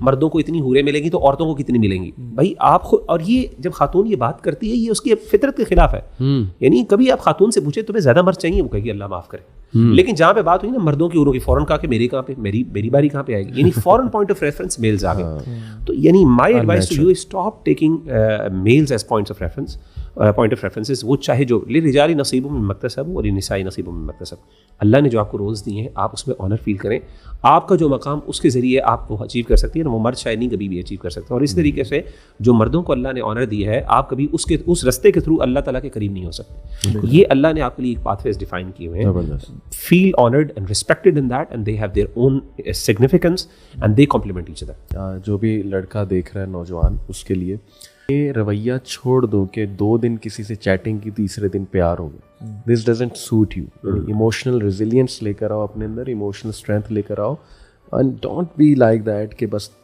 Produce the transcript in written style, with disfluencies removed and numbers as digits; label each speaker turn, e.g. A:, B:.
A: مردوں کو اتنی حوریں ملیں گی تو عورتوں کو کتنی ملیں گی. بھائی آپ خود, اور یہ جب خاتون یہ بات کرتی ہے یہ اس کی فطرت کے خلاف ہے. یعنی کبھی آپ خاتون سے پوچھیں تمہیں زیادہ مرد چاہیے, وہ کہے گی اللہ معاف کرے. لیکن جہاں پہ بات ہوئی نا مردوں کی عورتوں کی, فوراً کہا کہ میری کہاں پہ, میری باری کہاں پہ آئے گی. یعنی فوراً پوائنٹ آف ریفرنس میلز آ گئے. تو یعنی my advice to you, stop taking meals as points of reference. Point of references وہ چاہے جو للرجال نصیب مما اکتسبوا وللنساء نصیب مما اکتسبن. اللہ نے جو آپ کو رولز دیے ہیں آپ اس میں آنر فیل کریں. آپ کا جو مقام اس کے ذریعے آپ وہ اچیو کر سکتی ہیں, وہ مرد شاید نہیں کبھی بھی اچیو کر سکتا. اور اس طریقے سے جو مردوں کو اللہ نے آنر دیا ہے آپ کبھی اس رستے کے تھرو اللہ تعالیٰ کے قریب نہیں ہو سکتے. یہ اللہ نے آپ کے لیے ایک پاتھ ویز ڈیفائن کیے ہوئے ہیں. Feel honoured and respected in that and they have their own significance and they complement each other.
B: جو بھی لڑکا دیکھ رہا ہے نوجوان, اس کے لیے یہ رویہ چھوڑ دو کہ 2 دن کسی سے چیٹنگ کی, تیسرے دن پیار ہو گیا. This doesn't suit you. Emotional resilience لے کر آؤ اپنے اندر, ایموشنل اسٹرینتھ لے کر آؤ, and don't be like that کہ بس